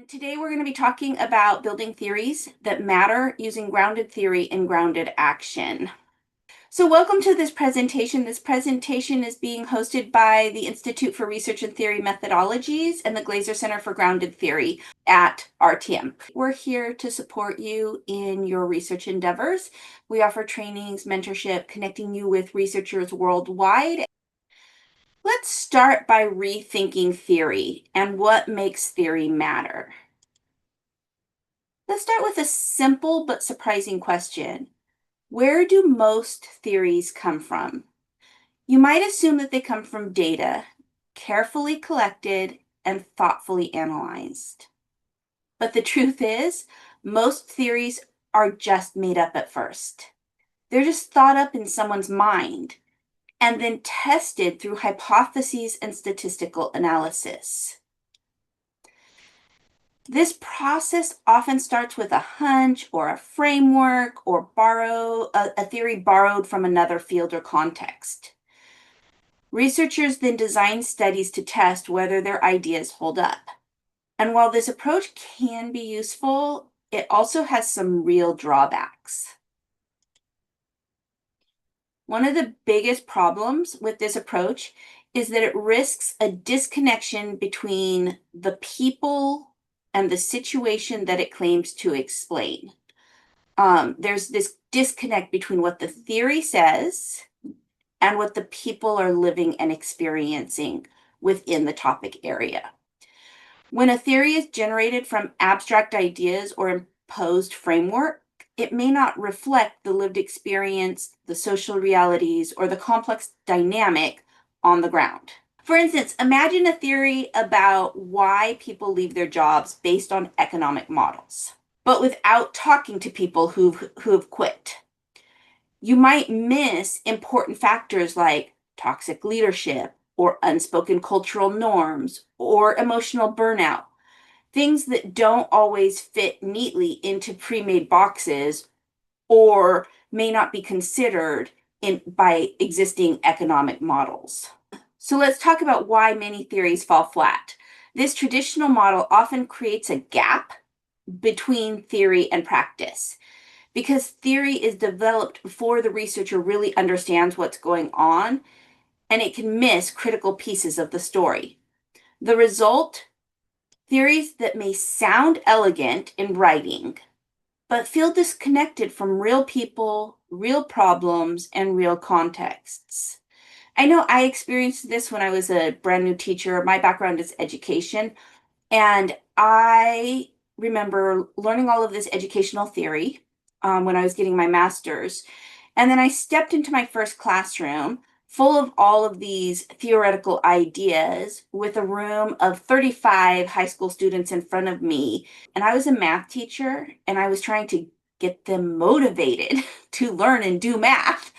Today we're going to be talking about building theories that matter using grounded theory and grounded action. So welcome to this presentation. This presentation is being hosted by the Institute for Research and Theory Methodologies and the Glaser Center for Grounded Theory at RTM. We're here to support you in your research endeavors. We offer trainings, mentorship, connecting you with researchers worldwide. Let's start by rethinking theory and what makes theory matter. Let's start with a simple but surprising question. Where do most theories come from? You might assume that they come from data, carefully collected and thoughtfully analyzed. But the truth is, most theories are just made up at first. They're just thought up in someone's mind and then tested through hypotheses and statistical analysis. This process often starts with a hunch or a framework or a theory borrowed from another field or context. Researchers then design studies to test whether their ideas hold up. And while this approach can be useful, it also has some real drawbacks. One of the biggest problems with this approach is that it risks a disconnection between the people and the situation that it claims to explain. There's this disconnect between what the theory says and what the people are living and experiencing within the topic area. When a theory is generated from abstract ideas or imposed framework, it may not reflect the lived experience, the social realities, or the complex dynamic on the ground. For instance, imagine a theory about why people leave their jobs based on economic models, but without talking to people who've quit. You might miss important factors like toxic leadership or unspoken cultural norms or emotional burnout, things that don't always fit neatly into pre-made boxes or may not be considered by existing economic models. So let's talk about why many theories fall flat. This traditional model often creates a gap between theory and practice because theory is developed before the researcher really understands what's going on, and it can miss critical pieces of the story. The result, theories that may sound elegant in writing, but feel disconnected from real people, real problems, and real contexts. I know I experienced this when I was a brand new teacher. My background is education, and I remember learning all of this educational theory when I was getting my master's. And then I stepped into my first classroom full of all of these theoretical ideas with a room of 35 high school students in front of me. And I was a math teacher, and I was trying to get them motivated to learn and do math,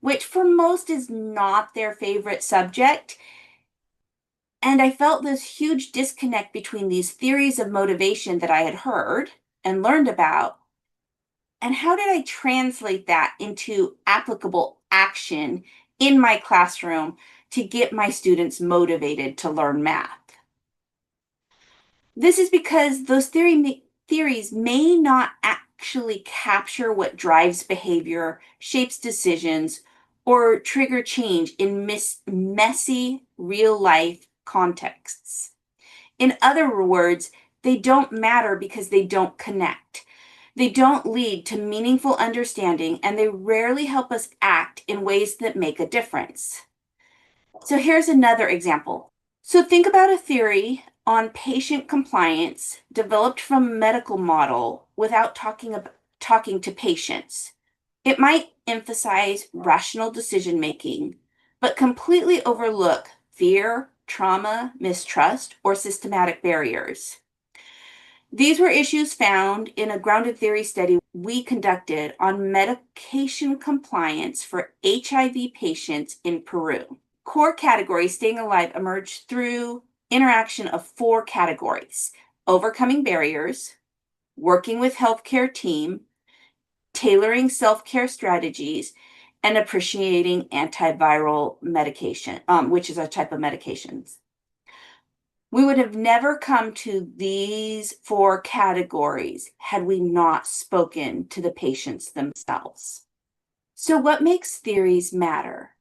which for most is not their favorite subject. And I felt this huge disconnect between these theories of motivation that I had heard and learned about, and how did I translate that into applicable action in my classroom to get my students motivated to learn math? This is because those theories may not actually capture what drives behavior, shapes decisions, or trigger change in messy real-life contexts. In other words, they don't matter because they don't connect. They don't lead to meaningful understanding, and they rarely help us act in ways that make a difference. So here's another example. So think about a theory on patient compliance developed from a medical model without talking to patients. It might emphasize rational decision making, but completely overlook fear, trauma, mistrust, or systematic barriers. These were issues found in a grounded theory study we conducted on medication compliance for HIV patients in Peru. Core categories staying alive emerged through interaction of 4 categories: overcoming barriers, working with healthcare team, tailoring self-care strategies, and appreciating antiviral medication, which is a type of medications. We would have never come to these 4 categories had we not spoken to the patients themselves. So what makes theories matter?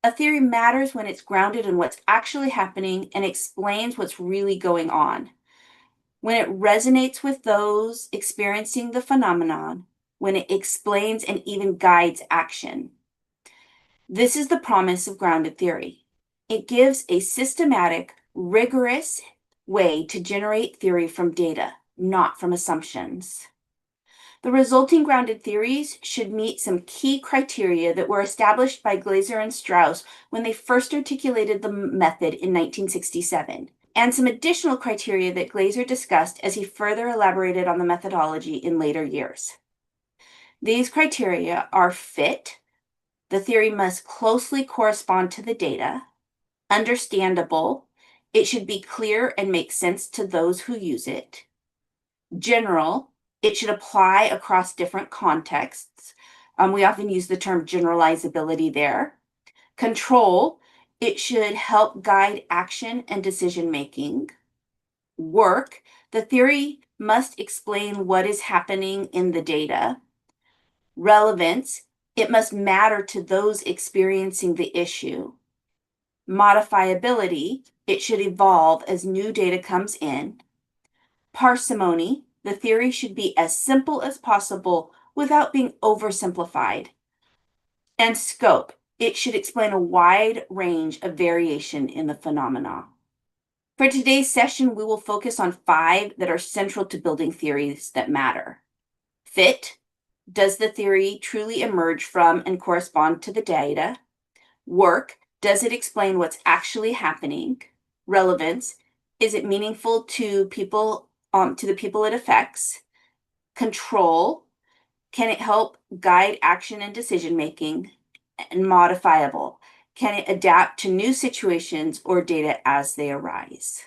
A theory matters when it's grounded in what's actually happening and explains what's really going on. When it resonates with those experiencing the phenomenon, when it explains and even guides action. This is the promise of grounded theory. It gives a systematic, rigorous way to generate theory from data, not from assumptions. The resulting grounded theories should meet some key criteria that were established by Glaser and Strauss when they first articulated the method in 1967, and some additional criteria that Glaser discussed as he further elaborated on the methodology in later years. These criteria are fit. The theory must closely correspond to the data. Understandable. It should be clear and make sense to those who use it. General. It should apply across different contexts. We often use the term generalizability there. Control. It should help guide action and decision making. Work. The theory must explain what is happening in the data. Relevance. It must matter to those experiencing the issue. Modifiability. It should evolve as new data comes in. Parsimony. The theory should be as simple as possible without being oversimplified. And scope. It should explain a wide range of variation in the phenomena. For today's session, we will focus on 5 that are central to building theories that matter. Fit. Does the theory truly emerge from and correspond to the data? Work. Does it explain what's actually happening? Relevance. Is it meaningful to people, to the people it affects? Control. Can it help guide action and decision making? And modifiable. Can it adapt to new situations or data as they arise?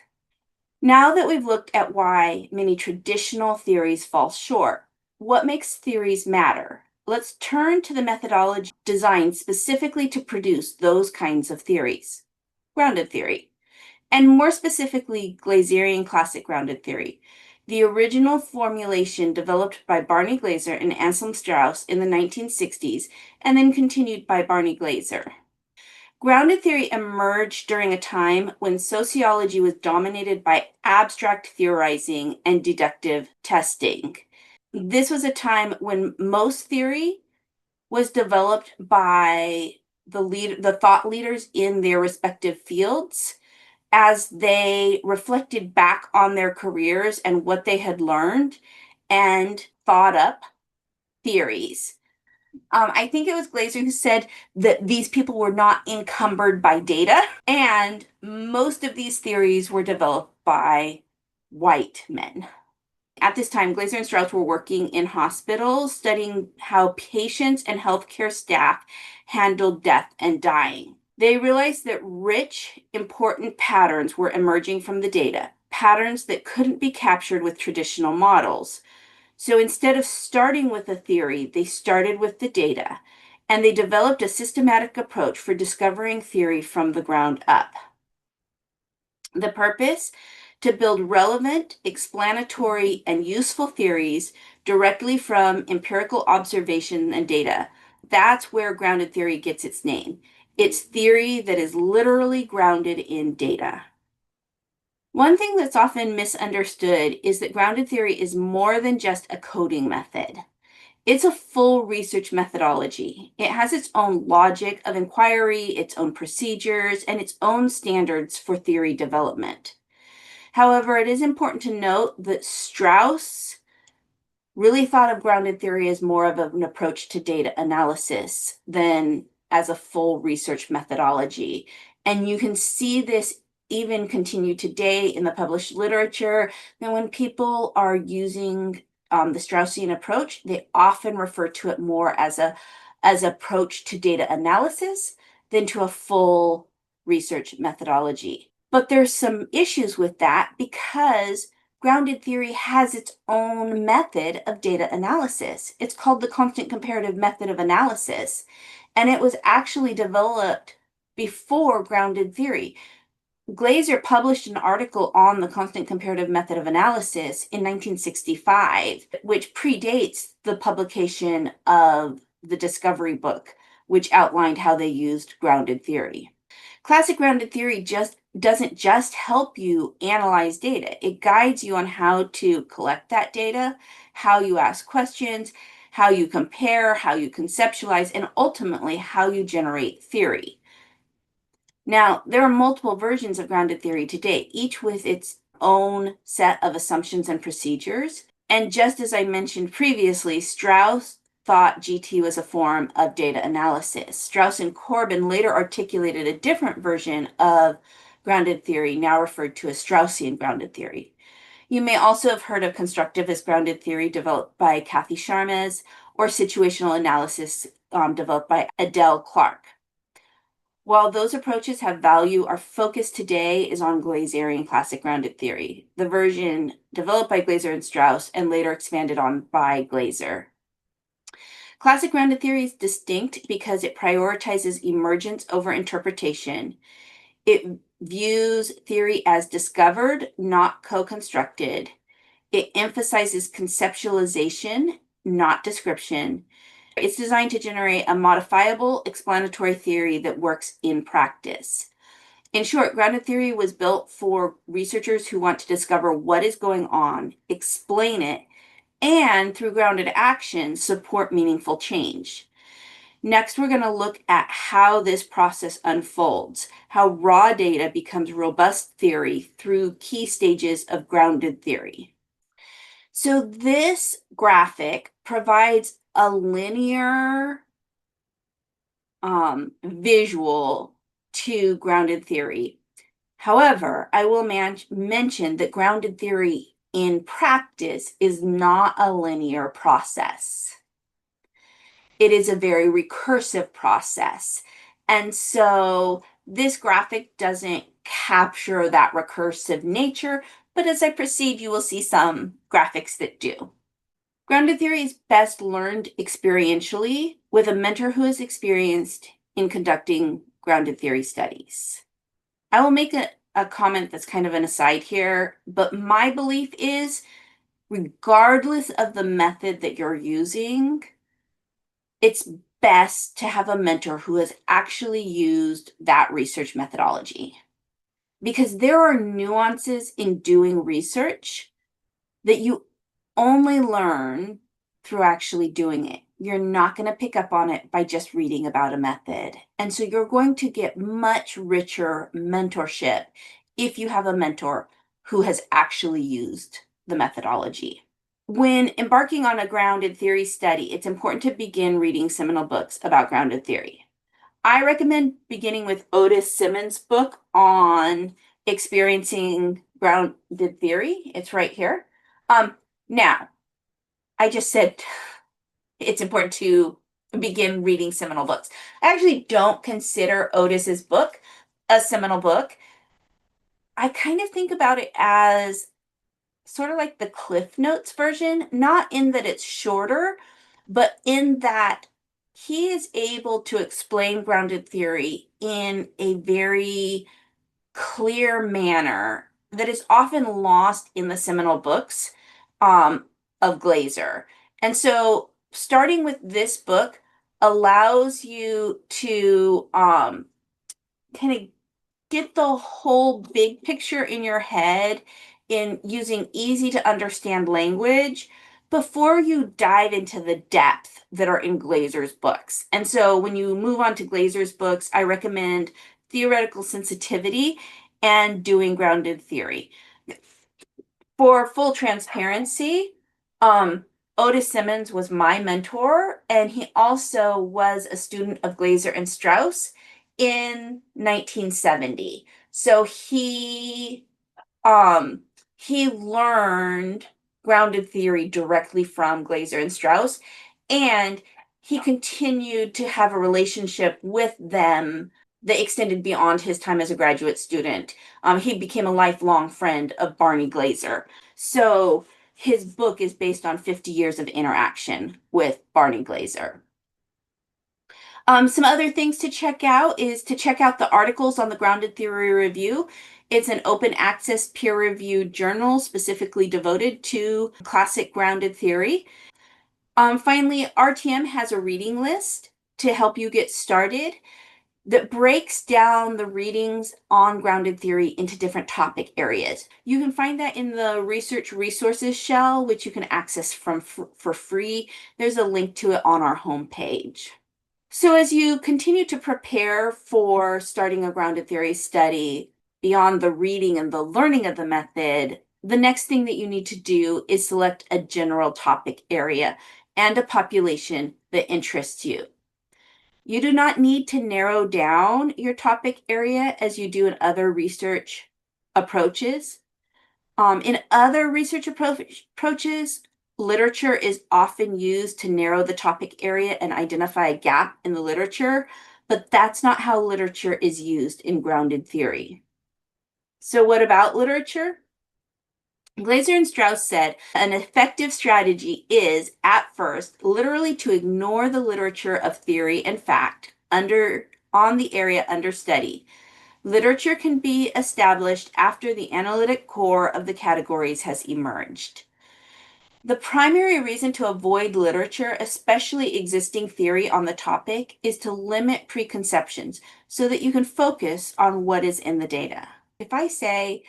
Now that we've looked at why many traditional theories fall short, what makes theories matter? Let's turn to the methodology designed specifically to produce those kinds of theories. Grounded theory, and more specifically, Glaserian classic grounded theory. The original formulation developed by Barney Glaser and Anselm Strauss in the 1960s, and then continued by Barney Glaser. Grounded theory emerged during a time when sociology was dominated by abstract theorizing and deductive testing. This was a time when most theory was developed by the thought leaders in their respective fields as they reflected back on their careers and what they had learned and thought up theories. I think it was Glaser who said that these people were not encumbered by data, and most of these theories were developed by white men. At this time, Glaser and Strauss were working in hospitals, studying how patients and healthcare staff handled death and dying. They realized that rich, important patterns were emerging from the data, patterns that couldn't be captured with traditional models. So instead of starting with a theory, they started with the data, and they developed a systematic approach for discovering theory from the ground up. The purpose? To build relevant, explanatory, and useful theories directly from empirical observation and data. That's where grounded theory gets its name. It's theory that is literally grounded in data. One thing that's often misunderstood is that grounded theory is more than just a coding method. It's a full research methodology. It has its own logic of inquiry, its own procedures, and its own standards for theory development. However, it is important to note that Strauss really thought of grounded theory as more of an approach to data analysis than as a full research methodology. And you can see this even continue today in the published literature. Now, when people are using the Straussian approach, they often refer to it more as approach to data analysis than to a full research methodology. But there's some issues with that because grounded theory has its own method of data analysis. It's called the constant comparative method of analysis, and it was actually developed before grounded theory. Glaser published an article on the constant comparative method of analysis in 1965, which predates the publication of the discovery book, which outlined how they used grounded theory. Classic grounded theory doesn't just help you analyze data. It guides you on how to collect that data, how you ask questions, how you compare, how you conceptualize, and ultimately how you generate theory. Now, there are multiple versions of grounded theory today, each with its own set of assumptions and procedures. And just as I mentioned previously, Strauss thought GT was a form of data analysis. Strauss and Corbin later articulated a different version of grounded theory, now referred to as Straussian grounded theory. You may also have heard of constructivist grounded theory developed by Kathy Sharmas, or situational analysis developed by Adele Clark. While those approaches have value, our focus today is on Glaserian classic grounded theory, the version developed by Glaser and Strauss and later expanded on by Glaser. Classic grounded theory is distinct because it prioritizes emergence over interpretation. It views theory as discovered, not co-constructed. It emphasizes conceptualization, not description. It's designed to generate a modifiable explanatory theory that works in practice. In short, grounded theory was built for researchers who want to discover what is going on, explain it, and through grounded action, support meaningful change. Next, we're going to look at how this process unfolds, how raw data becomes robust theory through key stages of grounded theory. So this graphic provides a linear visual to grounded theory. However, I will mention that grounded theory in practice is not a linear process. It is a very recursive process. And so this graphic doesn't capture that recursive nature, but as I proceed, you will see some graphics that do. Grounded theory is best learned experientially with a mentor who is experienced in conducting grounded theory studies. I will make a comment that's kind of an aside here, but my belief is, regardless of the method that you're using, it's best to have a mentor who has actually used that research methodology. Because there are nuances in doing research that you only learn through actually doing it. You're not going to pick up on it by just reading about a method. And so you're going to get much richer mentorship if you have a mentor who has actually used the methodology. When embarking on a grounded theory study, it's important to begin reading seminal books about grounded theory. I recommend beginning with Otis Simmons' book on experiencing grounded theory. It's right here. Now, I just said it's important to begin reading seminal books. I actually don't consider Otis's book a seminal book. I kind of think about it as sort of like the Cliff Notes version, not in that it's shorter, but in that he is able to explain grounded theory in a very clear manner that is often lost in the seminal books of Glaser. And so starting with this book allows you to kind of get the whole big picture in your head in using easy to understand language before you dive into the depth that are in Glaser's books. And so when you move on to Glaser's books, I recommend Theoretical Sensitivity and Doing Grounded Theory. For full transparency, Otis Simmons was my mentor, and he also was a student of Glaser and Strauss in 1970. So he learned grounded theory directly from Glaser and Strauss, and he continued to have a relationship with them that extended beyond his time as a graduate student. He became a lifelong friend of Barney Glaser. So his book is based on 50 years of interaction with Barney Glaser. Some other things to check out is to check out the articles on the Grounded Theory Review. It's an open access peer-reviewed journal specifically devoted to classic grounded theory. Finally, RTM has a reading list to help you get started that breaks down the readings on grounded theory into different topic areas. You can find that in the research resources shell, which you can access for free. There's a link to it on our homepage. So as you continue to prepare for starting a grounded theory study, beyond the reading and the learning of the method, the next thing that you need to do is select a general topic area and a population that interests you. You do not need to narrow down your topic area as you do in other research approaches. In other research approaches, literature is often used to narrow the topic area and identify a gap in the literature, but that's not how literature is used in grounded theory. So what about literature? Glaser and Strauss said an effective strategy is, at first, literally to ignore the literature of theory and fact on the area under study. Literature can be established after the analytic core of the categories has emerged. The primary reason to avoid literature, especially existing theory on the topic, is to limit preconceptions so that you can focus on what is in the data. If I say,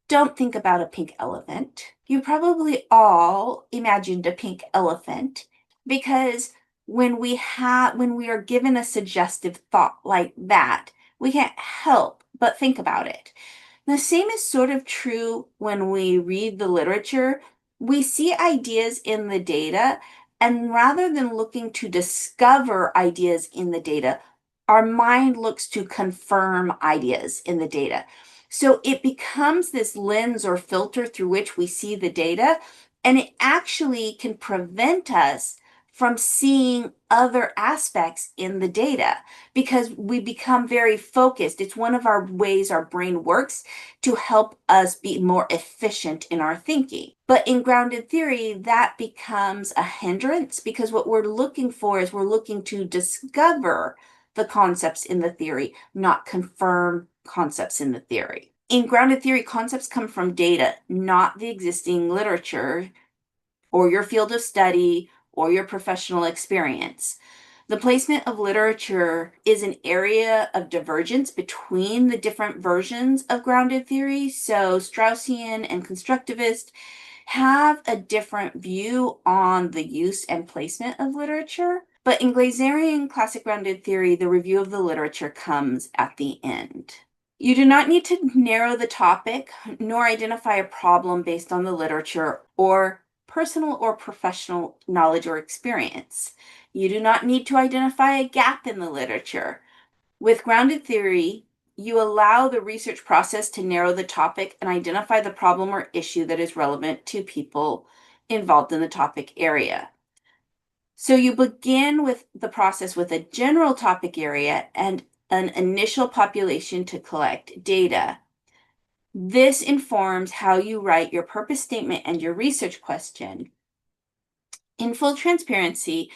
don't think about a pink elephant, you probably all imagined a pink elephant because when we are given a suggestive thought like that, we can't help but think about it. The same is sort of true when we read the literature. We see ideas in the data, and rather than looking to discover ideas in the data, our mind looks to confirm ideas in the data. So it becomes this lens or filter through which we see the data, and it actually can prevent us from seeing other aspects in the data because we become very focused. It's one of our ways our brain works to help us be more efficient in our thinking. But in grounded theory, that becomes a hindrance because what we're looking for is we're looking to discover the concepts in the theory, not confirm concepts in the theory. In grounded theory, concepts come from data, not the existing literature or your field of study or your professional experience. The placement of literature is an area of divergence between the different versions of grounded theory. So Straussian and constructivist have a different view on the use and placement of literature. But in Glaserian classic grounded theory, the review of the literature comes at the end. You do not need to narrow the topic nor identify a problem based on the literature or personal or professional knowledge or experience. You do not need to identify a gap in the literature. With grounded theory, you allow the research process to narrow the topic and identify the problem or issue that is relevant to people involved in the topic area. So you begin with the process with a general topic area and an initial population to collect data. This informs how you write your purpose statement and your research question. In full transparency,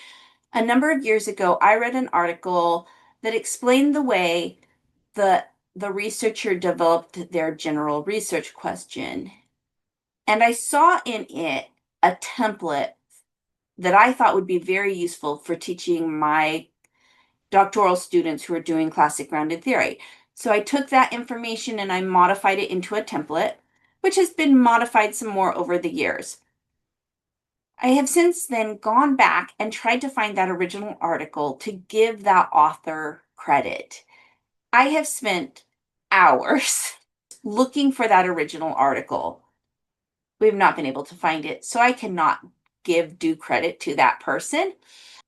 a number of years ago, I read an article that explained the way the researcher developed their general research question. And I saw in it a template that I thought would be very useful for teaching my doctoral students who are doing classic grounded theory. So I took that information and I modified it into a template, which has been modified some more over the years. I have since then gone back and tried to find that original article to give that author credit. I have spent hours looking for that original article. We've not been able to find it, so I cannot give due credit to that person.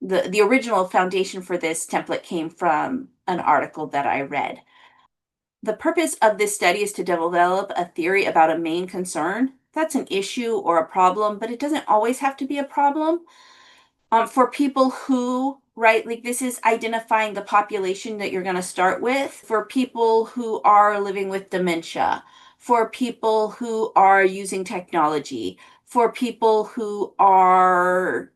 The original foundation for this template came from an article that I read. The purpose of this study is to develop a theory about a main concern. That's an issue or a problem, but it doesn't always have to be a problem. For people who, right, like this is identifying the population that you're going to start with, for people who are living with dementia, for people who are using technology, for people who are,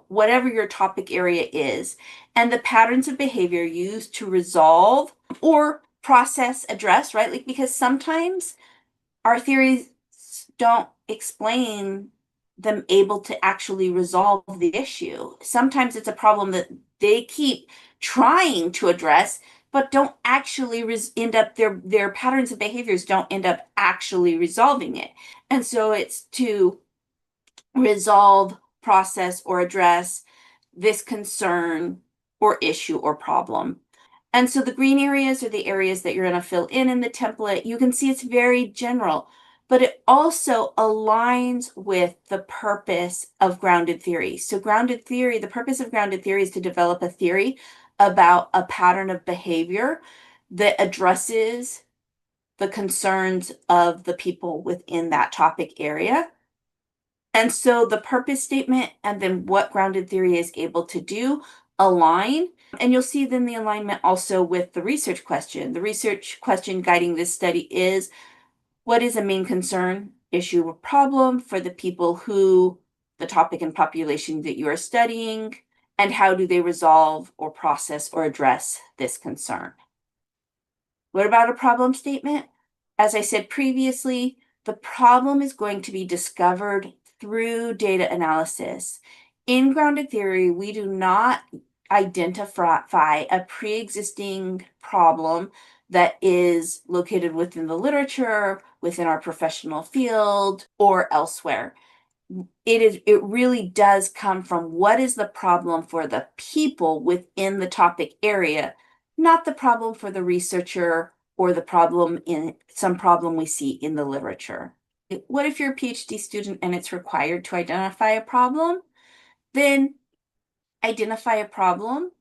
whatever your topic area is, and the patterns of behavior used to resolve or process, address, right? Like, because sometimes our theories don't explain them able to actually resolve the issue. Sometimes it's a problem that they keep trying to address, but don't actually end up their patterns of behaviors don't end up actually resolving it. And so it's to resolve, process, or address this concern or issue or problem. And so the green areas are the areas that you're going to fill in the template. You can see it's very general, but it also aligns with the purpose of grounded theory. So grounded theory, the purpose of grounded theory is to develop a theory about a pattern of behavior that addresses the concerns of the people within that topic area. And so the purpose statement and then what grounded theory is able to do align. And you'll see then the alignment also with the research question. The research question guiding this study is, what is a main concern, issue, or problem for the people who, the topic and population that you are studying, and how do they resolve or process or address this concern? What about a problem statement? As I said previously, the problem is going to be discovered through data analysis. In grounded theory, we do not identify a pre-existing problem that is located within the literature, within our professional field, or elsewhere. It really does come from what is the problem for the people within the topic area, not the problem for the researcher or the problem in some problem we see in the literature. What if you're a PhD student and it's required to identify a problem? Then identify a problem,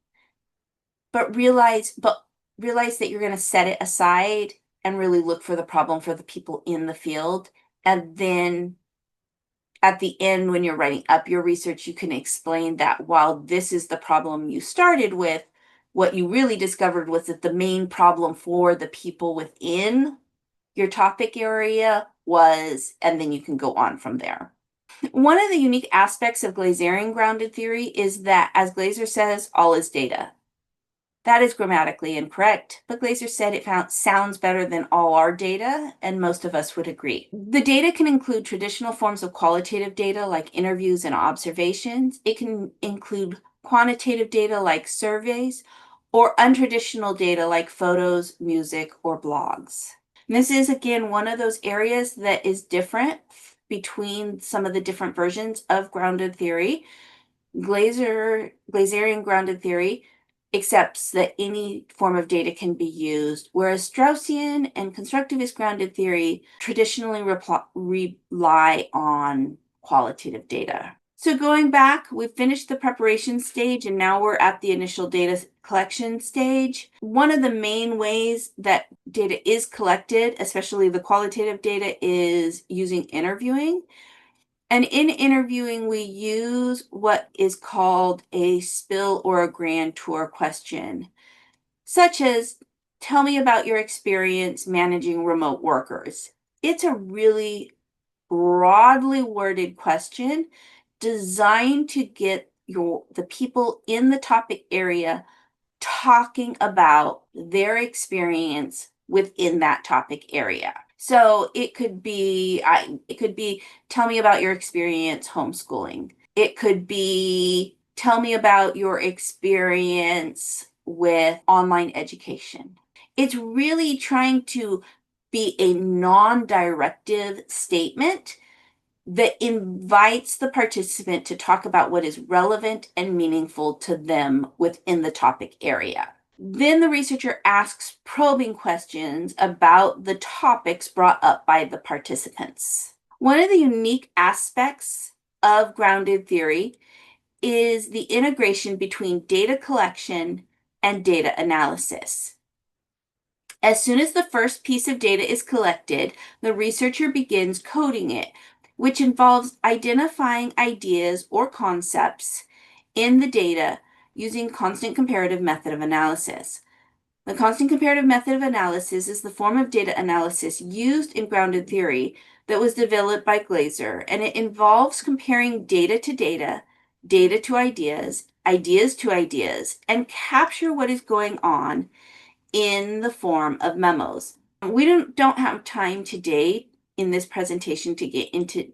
but realize that you're going to set it aside and really look for the problem for the people in the field. And then at the end, when you're writing up your research, you can explain that while this is the problem you started with, what you really discovered was that the main problem for the people within your topic area was, and then you can go on from there. One of the unique aspects of Glaserian grounded theory is that, as Glaser says, all is data. That is grammatically incorrect, but Glaser said it sounds better than all our data, and most of us would agree. The data can include traditional forms of qualitative data like interviews and observations. It can include quantitative data like surveys, or untraditional data like photos, music, or blogs. And this is, again, one of those areas that is different between some of the different versions of grounded theory. Glaserian grounded theory accepts that any form of data can be used, whereas Straussian and constructivist grounded theory traditionally rely on qualitative data. So going back, we've finished the preparation stage and now we're at the initial data collection stage. One of the main ways that data is collected, especially the qualitative data, is using interviewing. And in interviewing, we use what is called a spill or a grand tour question, such as, tell me about your experience managing remote workers. It's a really broadly worded question designed to get the people in the topic area talking about their experience within that topic area. So it could be, tell me about your experience homeschooling. It could be, tell me about your experience with online education. It's really trying to be a non-directive statement that invites the participant to talk about what is relevant and meaningful to them within the topic area. Then the researcher asks probing questions about the topics brought up by the participants. One of the unique aspects of grounded theory is the integration between data collection and data analysis. As soon as the first piece of data is collected, the researcher begins coding it, which involves identifying ideas or concepts in the data using constant comparative method of analysis. The constant comparative method of analysis is the form of data analysis used in grounded theory that was developed by Glaser, and it involves comparing data to data, data to ideas, ideas to ideas, and capture what is going on in the form of memos. We don't have time today in this presentation to get into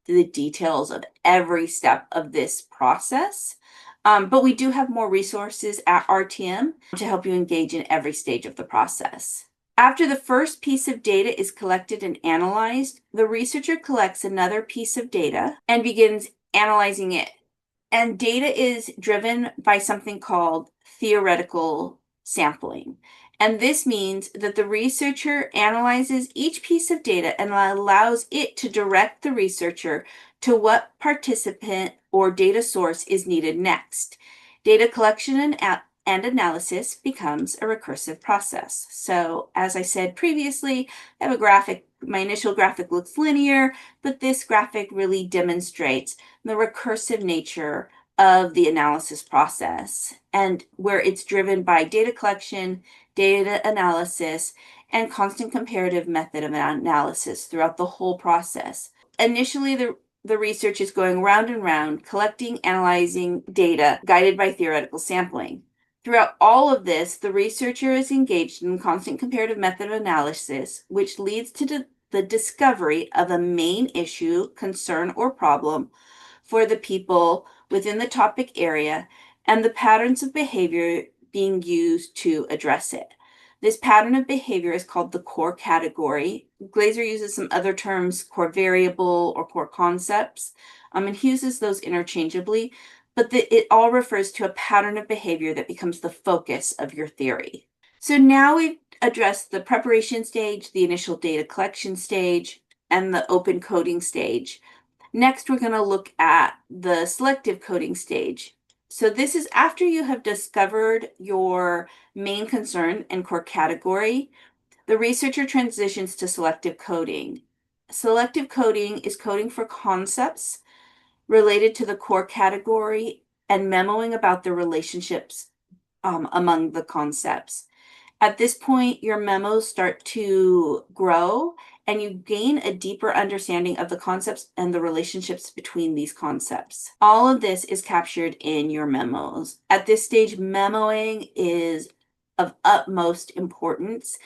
the details of every step of this process, but we do have more resources at RTM to help you engage in every stage of the process. After the first piece of data is collected and analyzed, the researcher collects another piece of data and begins analyzing it. And data is driven by something called theoretical sampling. And this means that the researcher analyzes each piece of data and allows it to direct the researcher to what participant or data source is needed next. Data collection and analysis becomes a recursive process. So as I said previously, I have a graphic. My initial graphic looks linear, but this graphic really demonstrates the recursive nature of the analysis process, and where it's driven by data collection, data analysis, and constant comparative method of analysis throughout the whole process. Initially, the research is going round and round, collecting, analyzing data, guided by theoretical sampling. Throughout all of this, the researcher is engaged in constant comparative method of analysis, which leads to the discovery of a main issue, concern, or problem for the people within the topic area and the patterns of behavior being used to address it. This pattern of behavior is called the core category. Glaser uses some other terms, core variable or core concepts, and he uses those interchangeably, but it all refers to a pattern of behavior that becomes the focus of your theory. So now we've addressed the preparation stage, the initial data collection stage, and the open coding stage. Next, we're going to look at the selective coding stage. So this is after you have discovered your main concern and core category, the researcher transitions to selective coding. Selective coding is coding for concepts related to the core category and memoing about the relationships among the concepts. At this point, your memos start to grow and you gain a deeper understanding of the concepts and the relationships between these concepts. All of this is captured in your memos. At this stage, memoing is of utmost importance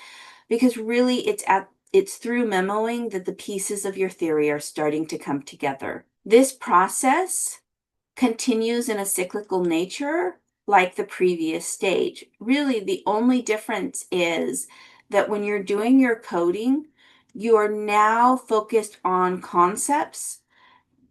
because really it's through memoing that the pieces of your theory are starting to come together. This process continues in a cyclical nature like the previous stage. Really, the only difference is that when you're doing your coding, you are now focused on concepts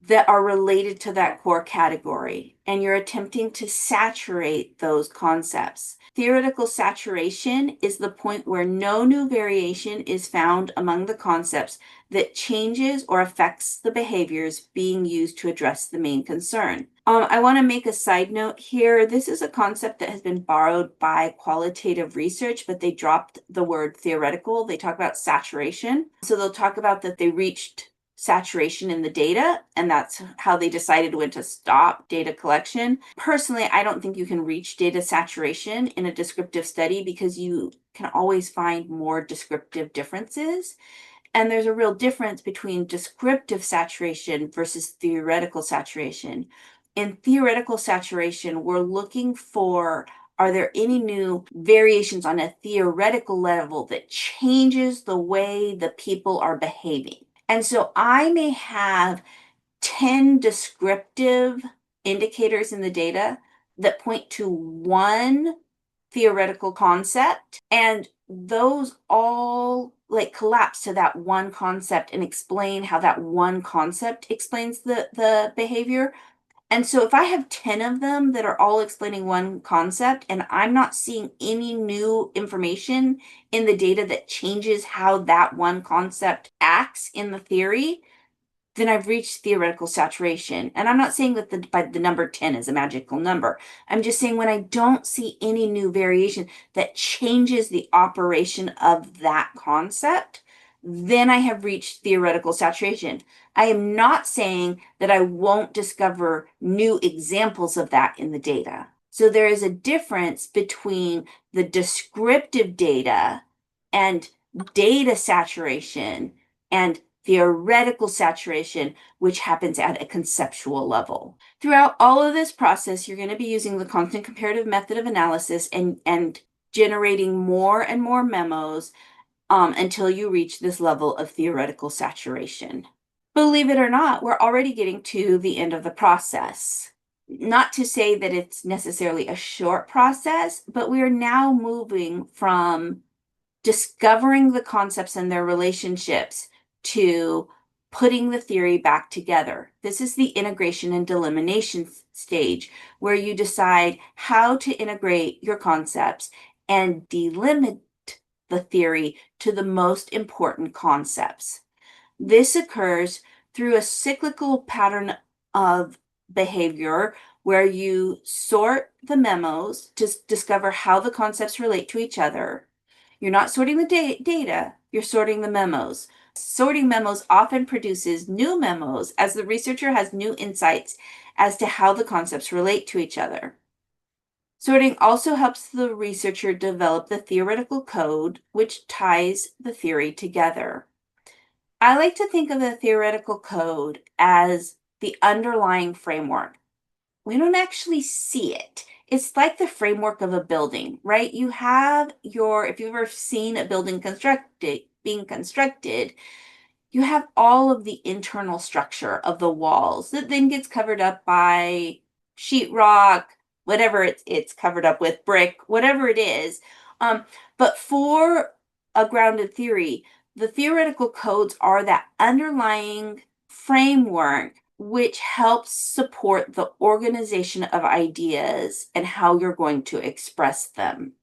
that are related to that core category, and you're attempting to saturate those concepts. Theoretical saturation is the point where no new variation is found among the concepts that changes or affects the behaviors being used to address the main concern. I want to make a side note here. This is a concept that has been borrowed by qualitative research, but they dropped the word theoretical. They talk about saturation. So they'll talk about that they reached saturation in the data, and that's how they decided when to stop data collection. Personally, I don't think you can reach data saturation in a descriptive study because you can always find more descriptive differences. And there's a real difference between descriptive saturation versus theoretical saturation. In theoretical saturation, we're looking for, are there any new variations on a theoretical level that changes the way the people are behaving? And so I may have 10 descriptive indicators in the data that point to one theoretical concept, and those all collapse to that one concept and explain how that one concept explains the behavior. And so if I have 10 of them that are all explaining one concept and I'm not seeing any new information in the data that changes how that one concept acts in the theory, then I've reached theoretical saturation. And I'm not saying that the number 10 is a magical number. I'm just saying when I don't see any new variation that changes the operation of that concept, then I have reached theoretical saturation. I am not saying that I won't discover new examples of that in the data. So there is a difference between the descriptive data and data saturation and theoretical saturation, which happens at a conceptual level. Throughout all of this process, you're going to be using the constant comparative method of analysis and generating more and more memos until you reach this level of theoretical saturation. Believe it or not, we're already getting to the end of the process. Not to say that it's necessarily a short process, but we are now moving from discovering the concepts and their relationships to putting the theory back together. This is the integration and delimitation stage, where you decide how to integrate your concepts and delimit the theory to the most important concepts. This occurs through a cyclical pattern of behavior where you sort the memos to discover how the concepts relate to each other. You're not sorting the data, you're sorting the memos. Sorting memos often produces new memos as the researcher has new insights as to how the concepts relate to each other. Sorting also helps the researcher develop the theoretical code, which ties the theory together. I like to think of the theoretical code as the underlying framework. We don't actually see it. It's like the framework of a building, right? You have if you've ever seen a building being constructed, you have all of the internal structure of the walls that then gets covered up by sheetrock, whatever it's covered up with, brick, whatever it is. But for a grounded theory, the theoretical codes are that underlying framework which helps support the organization of ideas and how you're going to express them.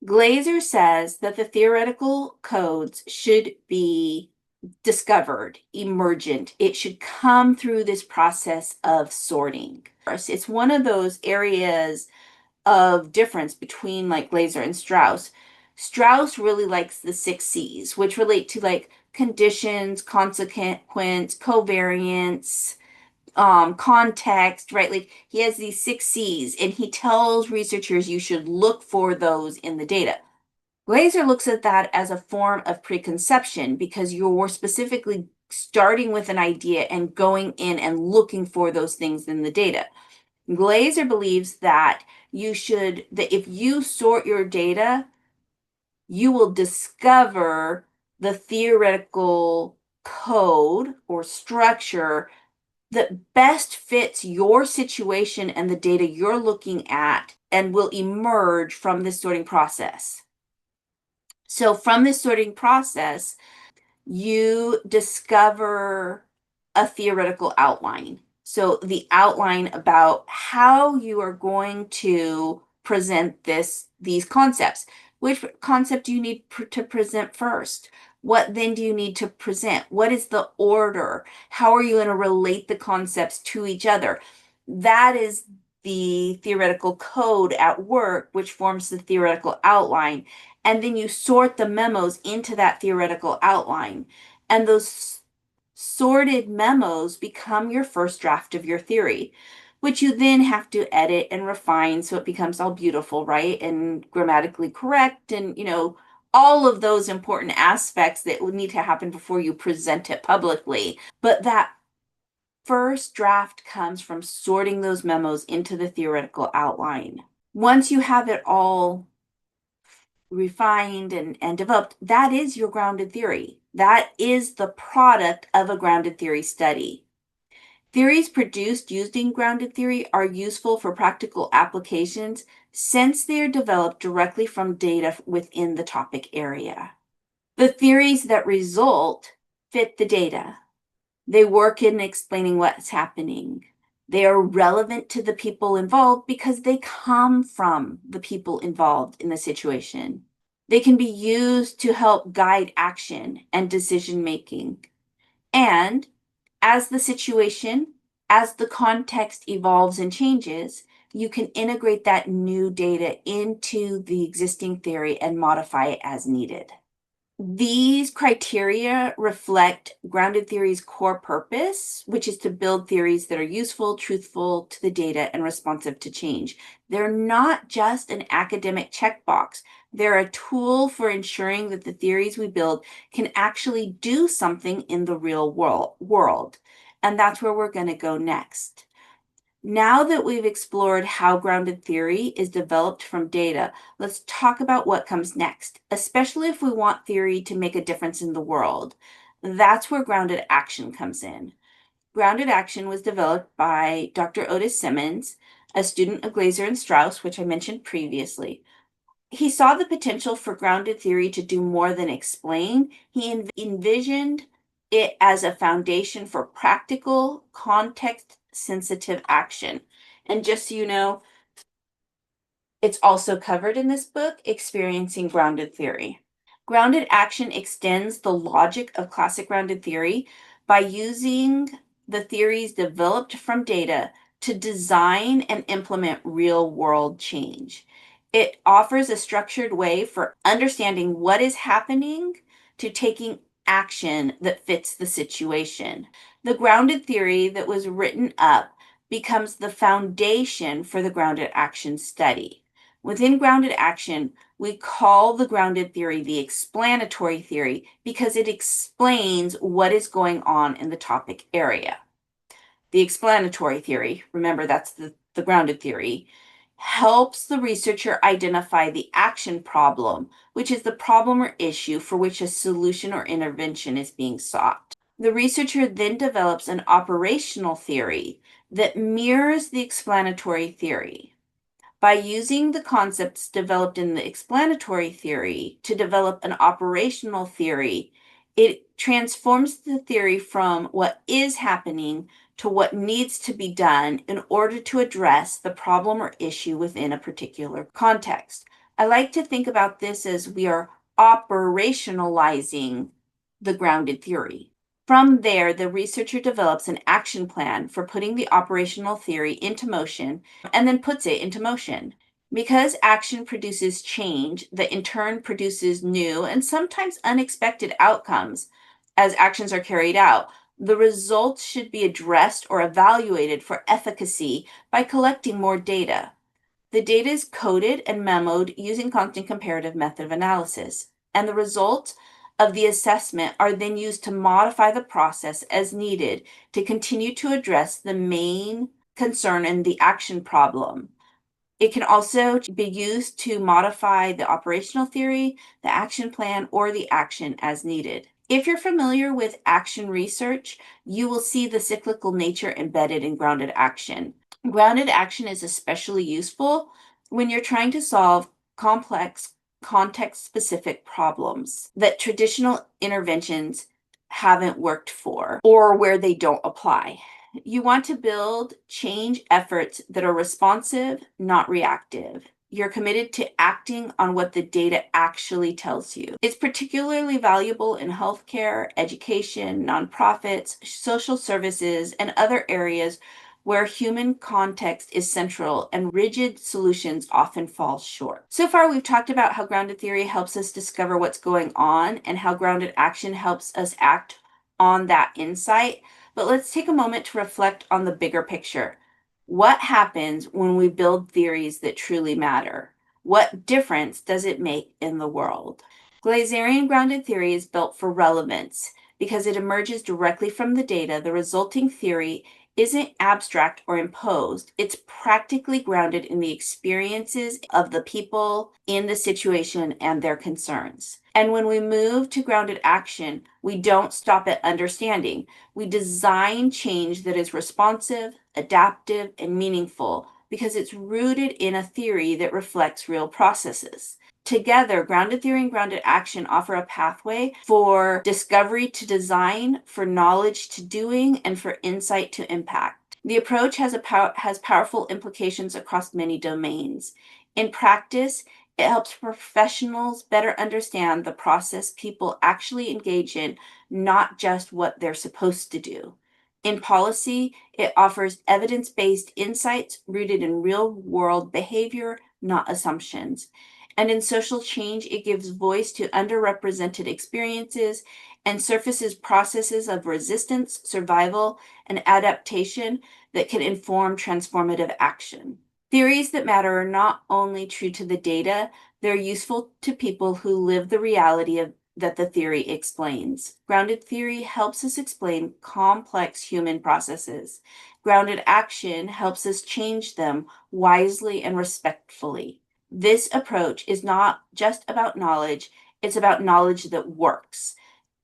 Glaser says that the theoretical codes should be discovered, emergent. It should come through this process of sorting. It's one of those areas of difference between like Glaser and Strauss. Strauss really likes the 6 C's, which relate to like conditions, consequence, covariance, context, right? Like he has these 6 C's and he tells researchers you should look for those in the data. Glaser looks at that as a form of preconception because you're specifically starting with an idea and going in and looking for those things in the data. Glaser believes that if you sort your data, you will discover the theoretical code or structure that best fits your situation and the data you're looking at and will emerge from this sorting process. So from this sorting process, you discover a theoretical outline. So the outline about how you are going to present these concepts. Which concept do you need to present first? What then do you need to present? What is the order? How are you going to relate the concepts to each other? That is the theoretical code at work, which forms the theoretical outline. And then you sort the memos into that theoretical outline. And those sorted memos become your first draft of your theory, which you then have to edit and refine so it becomes all beautiful, right? And grammatically correct and, all of those important aspects that would need to happen before you present it publicly. But that first draft comes from sorting those memos into the theoretical outline. Once you have it all refined and developed, that is your grounded theory. That is the product of a grounded theory study. Theories produced using grounded theory are useful for practical applications since they are developed directly from data within the topic area. The theories that result fit the data. They work in explaining what's happening. They are relevant to the people involved because they come from the people involved in the situation. They can be used to help guide action and decision making. And as the context evolves and changes, you can integrate that new data into the existing theory and modify it as needed. These criteria reflect grounded theory's core purpose, which is to build theories that are useful, truthful to the data, and responsive to change. They're not just an academic checkbox. They're a tool for ensuring that the theories we build can actually do something in the real world. And that's where we're going to go next. Now that we've explored how grounded theory is developed from data, let's talk about what comes next, especially if we want theory to make a difference in the world. That's where grounded action comes in. Grounded action was developed by Dr. Otis Simmons, a student of Glaser and Strauss, which I mentioned previously. He saw the potential for grounded theory to do more than explain. He envisioned it as a foundation for practical, context-sensitive action. And just so you know, it's also covered in this book, Experiencing Grounded Theory. Grounded action extends the logic of classic grounded theory by using the theories developed from data to design and implement real-world change. It offers a structured way for understanding what is happening to taking action that fits the situation. The grounded theory that was written up becomes the foundation for the grounded action study. Within grounded action, we call the grounded theory the explanatory theory because it explains what is going on in the topic area. The explanatory theory, remember that's the grounded theory, helps the researcher identify the action problem, which is the problem or issue for which a solution or intervention is being sought. The researcher then develops an operational theory that mirrors the explanatory theory. By using the concepts developed in the explanatory theory to develop an operational theory, it transforms the theory from what is happening to what needs to be done in order to address the problem or issue within a particular context. I like to think about this as we are operationalizing the grounded theory. From there, the researcher develops an action plan for putting the operational theory into motion and then puts it into motion. Because action produces change that in turn produces new and sometimes unexpected outcomes as actions are carried out, the results should be addressed or evaluated for efficacy by collecting more data. The data is coded and memoed using constant comparative method of analysis, and the results of the assessment are then used to modify the process as needed to continue to address the main concern and the action problem. It can also be used to modify the operational theory, the action plan, or the action as needed. If you're familiar with action research, you will see the cyclical nature embedded in grounded action. Grounded action is especially useful when you're trying to solve complex, context-specific problems that traditional interventions haven't worked for or where they don't apply. You want to build change efforts that are responsive, not reactive. You're committed to acting on what the data actually tells you. It's particularly valuable in healthcare, education, nonprofits, social services, and other areas where human context is central and rigid solutions often fall short. So far, we've talked about how grounded theory helps us discover what's going on and how grounded action helps us act on that insight. But let's take a moment to reflect on the bigger picture. What happens when we build theories that truly matter? What difference does it make in the world? Glaserian grounded theory is built for relevance because it emerges directly from the data. The resulting theory isn't abstract or imposed. It's practically grounded in the experiences of the people in the situation and their concerns. And when we move to grounded action, we don't stop at understanding. We design change that is responsive, adaptive, and meaningful because it's rooted in a theory that reflects real processes. Together, grounded theory and grounded action offer a pathway for discovery to design, for knowledge to doing, and for insight to impact. The approach has powerful implications across many domains. In practice, it helps professionals better understand the process people actually engage in, not just what they're supposed to do. In policy, it offers evidence-based insights rooted in real-world behavior, not assumptions. And in social change, it gives voice to underrepresented experiences and surfaces processes of resistance, survival, and adaptation that can inform transformative action. Theories that matter are not only true to the data, They're useful to people who live the reality that the theory explains. Grounded theory helps us explain complex human processes. Grounded action helps us change them wisely and respectfully. This approach is not just about knowledge, it's about knowledge that works,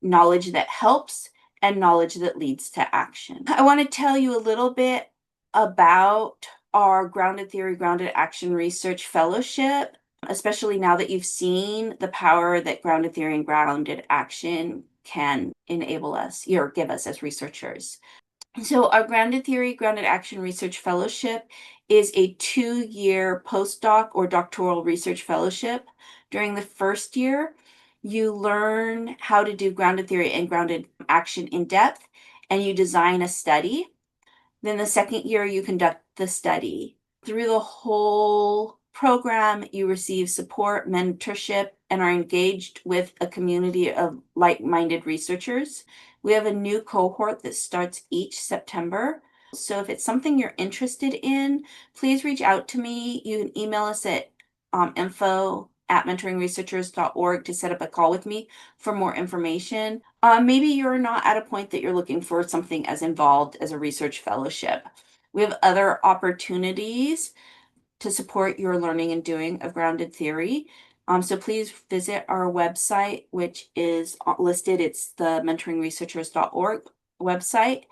knowledge that helps, and knowledge that leads to action. I want to tell you a little bit about our Grounded Theory, Grounded Action Research Fellowship, especially now that you've seen the power that grounded theory and grounded action can enable us or give us as researchers. So our Grounded Theory, Grounded Action Research Fellowship is a 2-year postdoc or doctoral research fellowship. During the first year, you learn how to do grounded theory and grounded action in depth, and you design a study. Then the second year, you conduct the study. Through the whole program, you receive support, mentorship, and are engaged with a community of like-minded researchers. We have a new cohort that starts each September. So if it's something you're interested in, please reach out to me. You can email us at info@mentoringresearchers.org to set up a call with me for more information. Maybe you're not at a point that you're looking for something as involved as a research fellowship. We have other opportunities to support your learning and doing of grounded theory. So please visit our website, which is listed. It's the mentoringresearchers.org website.